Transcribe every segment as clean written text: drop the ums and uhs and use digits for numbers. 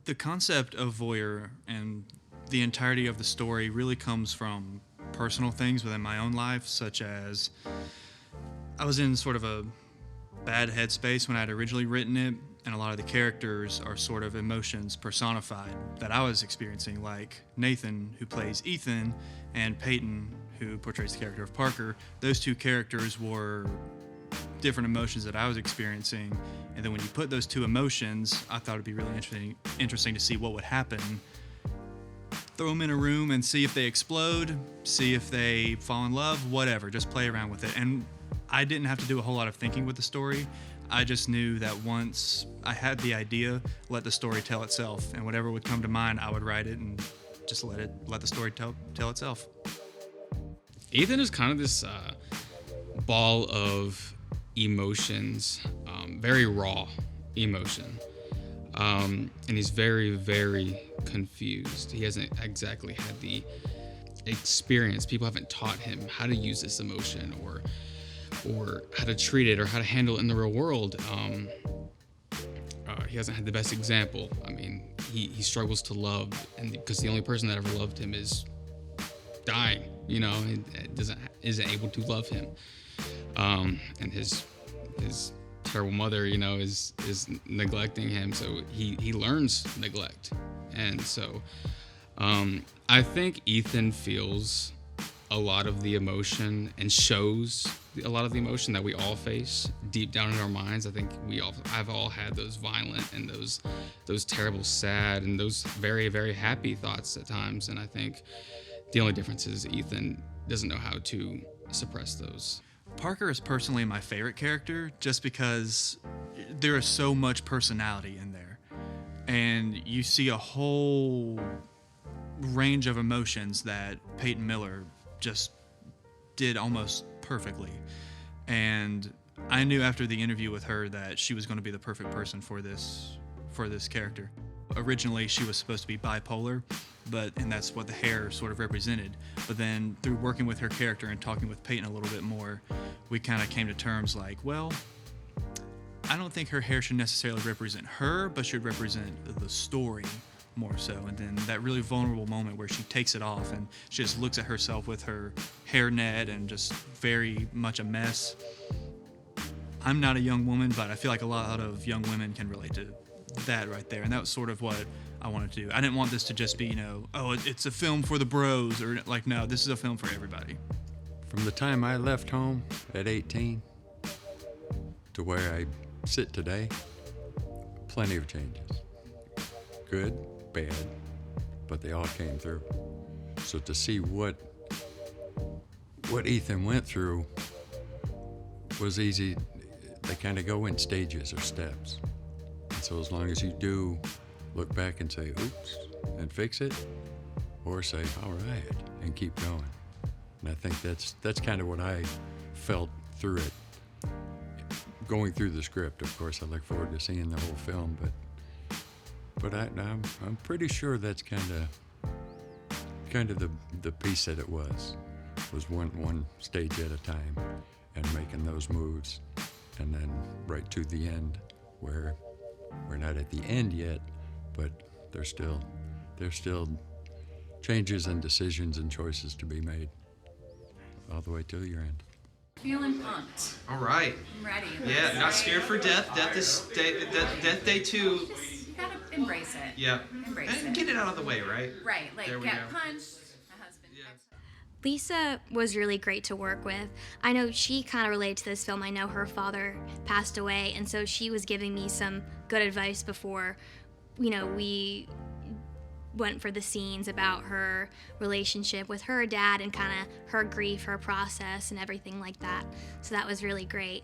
The concept of voyeur and the entirety of the story really comes from personal things within my own life, such as I was in sort of a bad headspace when I had originally written it, and a lot of the characters are sort of emotions personified that I was experiencing, like Nathan, who plays Ethan, and Peyton, who portrays the character of Parker. Those two characters were different emotions that I was experiencing, and then when you put those two emotions, I thought it'd be really interesting to see what would happen. Throw them in a room and see if they explode, see if they fall in love, whatever. Just play around with it. And I didn't have to do a whole lot of thinking with the story. I just knew that once I had the idea, let the story tell itself, and whatever would come to mind, I would write it and just let the story tell itself. Ethan is kind of this ball of emotions, very raw emotion. And he's very, very confused. He hasn't exactly had the experience. People haven't taught him how to use this emotion or how to treat it or how to handle it in the real world. He hasn't had the best example. I mean, he struggles to love, and because the only person that ever loved him is dying, isn't able to love him. And his terrible mother, is neglecting him, so he learns neglect. And so I think Ethan feels a lot of the emotion and shows a lot of the emotion that we all face deep down in our minds. I think I've all had those violent and those terrible sad and those very, very happy thoughts at times. And I think the only difference is Ethan doesn't know how to suppress those. Parker is personally my favorite character just because there is so much personality in there. And you see a whole range of emotions that Peyton Miller just did almost perfectly. And I knew after the interview with her that she was going to be the perfect person for this character. Originally, she was supposed to be bipolar, and that's what the hair sort of represented. But then through working with her character and talking with Peyton a little bit more, we kind of came to terms like, well, I don't think her hair should necessarily represent her, but should represent the story more so. And then that really vulnerable moment where she takes it off and she just looks at herself with her hairnet and just very much a mess. I'm not a young woman, but I feel like a lot of young women can relate to that right there. And that was sort of what I wanted to do. I didn't want this to just be, it's a film for the bros, or like, no, this is a film for everybody. From the time I left home at 18 to where I sit today, plenty of changes. Good, bad, but they all came through. So to see what Ethan went through was easy. They kind of go in stages or steps. And so as long as you do look back and say, oops, and fix it, or say, all right, and keep going. And I think that's kind of what I felt through it. Going through the script, of course, I look forward to seeing the whole film, but I'm pretty sure that's kind of the piece that it was one stage at a time and making those moves, and then right to the end where we're not at the end yet, but there's still changes and decisions and choices to be made all the way to your end. Feeling pumped. All right. I'm ready. Yeah, not scared for death. Death day 2. You gotta embrace it. Yeah. Embrace And it. get it out of the way, right? Right, like There we get go. punched. A husband. Yeah. Lisa was really great to work with. I know she kind of related to this film. I know her father passed away, and so she was giving me some good advice before, we went for the scenes about her relationship with her dad and kind of her grief, her process, and everything like that. So that was really great.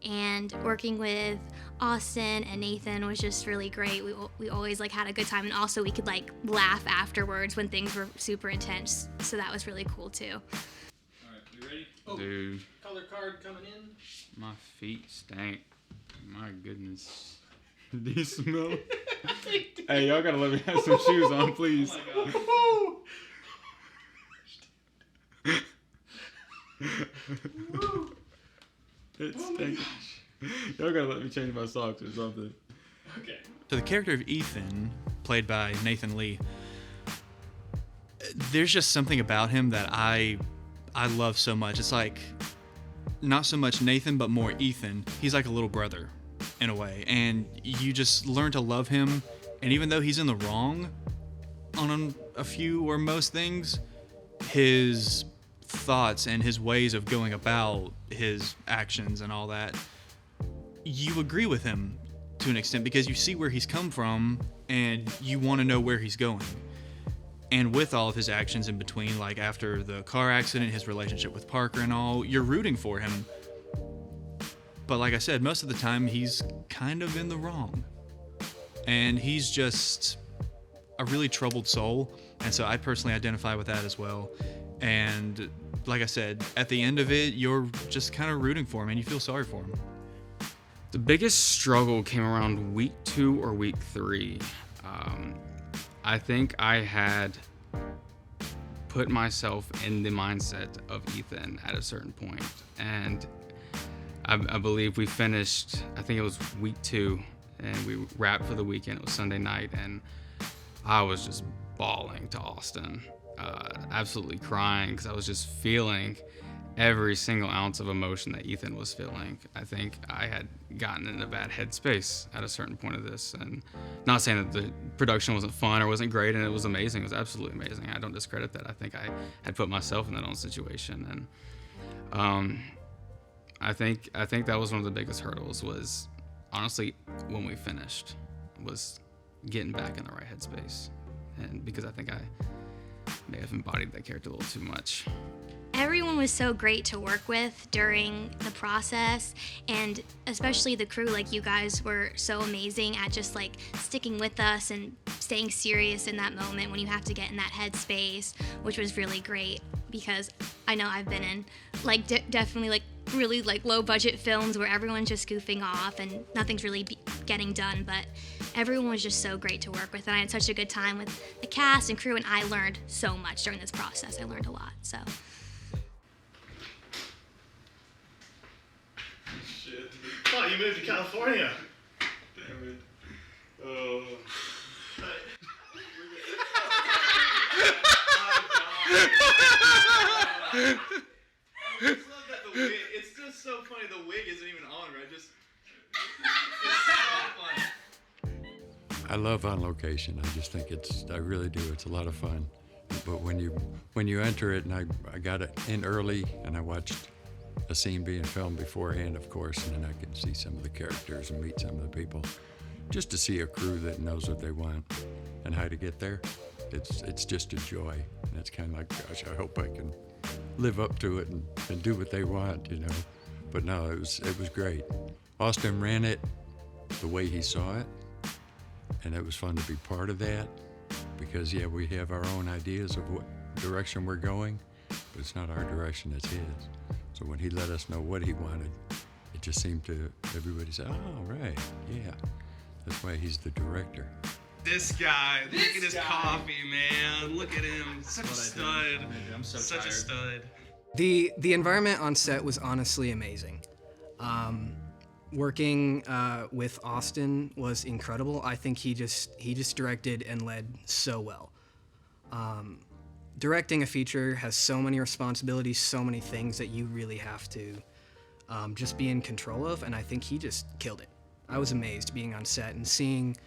And working with Austin and Nathan was just really great. We always had a good time, and also we could laugh afterwards when things were super intense. So that was really cool too. All right, you ready? Dude, Color card coming in. my feet stink. My goodness. Do you smell it? Hey, y'all gotta let me have some shoes on, please. Oh It stinks. Y'all gotta let me change my socks or something. Okay. So the character of Ethan, played by Nathan Lee. There's just something about him that I love so much. It's like not so much Nathan, but more Ethan. He's like a little brother in a way, and you just learn to love him. And even though he's in the wrong on a few or most things, his thoughts and his ways of going about his actions and all that, you agree with him to an extent because you see where he's come from and you want to know where he's going. And with all of his actions in between, like after the car accident, his relationship with Parker and all, you're rooting for him. But like I said, most of the time he's kind of in the wrong. And he's just a really troubled soul. And so I personally identify with that as well. And like I said, at the end of it, you're just kind of rooting for him and you feel sorry for him. The biggest struggle came around week 2 or week 3. I think I had put myself in the mindset of Ethan at a certain point. And I believe we finished, I think it was week 2, and we wrapped for the weekend. It was Sunday night, and I was just bawling to Austin, absolutely crying because I was just feeling every single ounce of emotion that Ethan was feeling. I think I had gotten in a bad headspace at a certain point of this, and not saying that the production wasn't fun or wasn't great, and it was amazing. It was absolutely amazing. I don't discredit that. I think I had put myself in that own situation, and I think that was one of the biggest hurdles. Was honestly when we finished, was getting back in the right headspace, and because I think I may have embodied that character a little too much. Everyone was so great to work with during the process, and especially the crew. Like, you guys were so amazing at just like sticking with us and staying serious in that moment when you have to get in that headspace, which was really great because I know I've been in like definitely like really like low budget films where everyone's just goofing off and nothing's really getting done, but everyone was just so great to work with, and I had such a good time with the cast and crew, and I learned so much during this process. I learned a lot, so. Oh, you moved to California. Damn it. Oh. I just love that the wig. It's just so funny. The wig isn't even on, right? Just. It's so fun. I love On Location. I just think I really do. It's a lot of fun. But when you enter it, and I got it in early, and I watched a scene being filmed beforehand, of course, and then I can see some of the characters and meet some of the people. Just to see a crew that knows what they want and how to get there, it's just a joy. And it's kind of like, gosh, I hope I can live up to it and do what they want, you know. But no, it was great. Austin ran it the way he saw it, and it was fun to be part of that because, yeah, we have our own ideas of what direction we're going, but it's not our direction, it's his. So when he let us know what he wanted, it just seemed to everybody say, oh, right, yeah. That's why he's the director. This guy, look at his coffee, man. Look at him. Such a stud. I'm so Such tired. a stud. The environment on set was honestly amazing. Working with Austin was incredible. I think he just directed and led so well. Directing a feature has so many responsibilities, so many things that you really have to just be in control of, and I think he just killed it. I was amazed being on set and seeing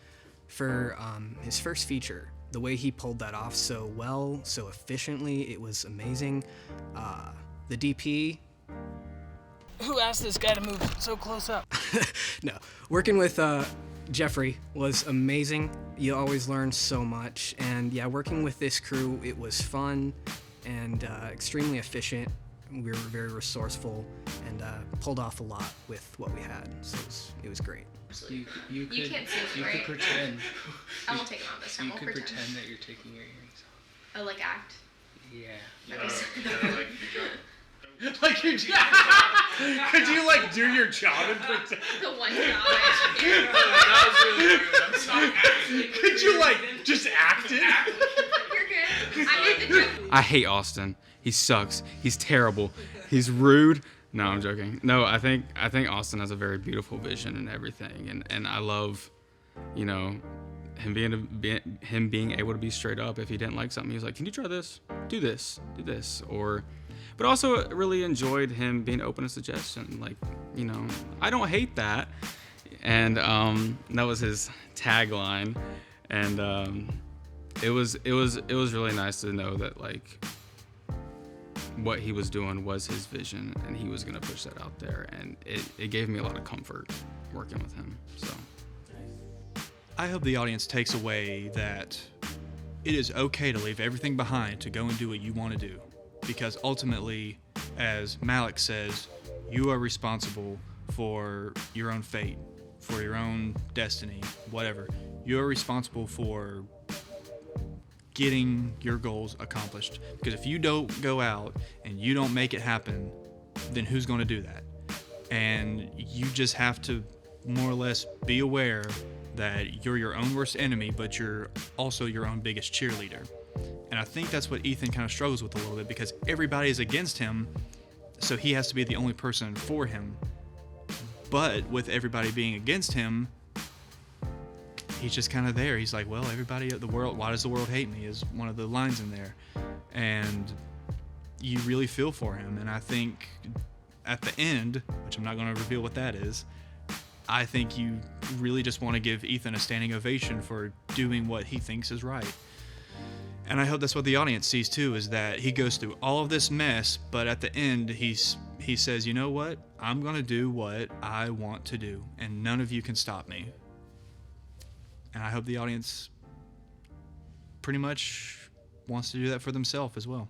for his first feature, the way he pulled that off so well, so efficiently. It was amazing. The DP. Who asked this guy to move so close up? No, working with Jeffrey was amazing. You always learn so much, and yeah, working with this crew, it was fun and extremely efficient. We were very resourceful and pulled off a lot with what we had, so it was great. You can't see, you right? could pretend. I won't take it on this time. You I'll could pretend. pretend that you're taking your earrings off. Oh, like act. Yeah. Like your job. Could you like do your job and pretend? The one job. That was really weird. I'm sorry. Could you like just act it? You're good. I made the joke. I hate Austin. He sucks. He's terrible. He's rude. No, I'm joking. No, I think Austin has a very beautiful vision and everything, and I love, you know, him being able to be straight up. If he didn't like something, he was like, "Can you try this? Do this, do this." But also really enjoyed him being open to suggestion. Like, I don't hate that, and that was his tagline, and it was really nice to know that like what he was doing was his vision, and he was gonna push that out there, and it gave me a lot of comfort working with him. So. I hope the audience takes away that it is okay to leave everything behind to go and do what you want to do. Because ultimately, as Malik says, you are responsible for your own fate, for your own destiny, whatever. You're responsible for getting your goals accomplished. Because if you don't go out and you don't make it happen, then who's going to do that? And you just have to more or less be aware that you're your own worst enemy, but you're also your own biggest cheerleader. And I think that's what Ethan kind of struggles with a little bit, because everybody is against him, so he has to be the only person for him. But with everybody being against him, he's just kind of there. He's like, well, everybody at the world, why does the world hate me, is one of the lines in there. And you really feel for him. And I think at the end, which I'm not going to reveal what that is, I think you really just want to give Ethan a standing ovation for doing what he thinks is right. And I hope that's what the audience sees too, is that he goes through all of this mess, but at the end he says, you know what? I'm going to do what I want to do, and none of you can stop me. And I hope the audience pretty much wants to do that for themselves as well.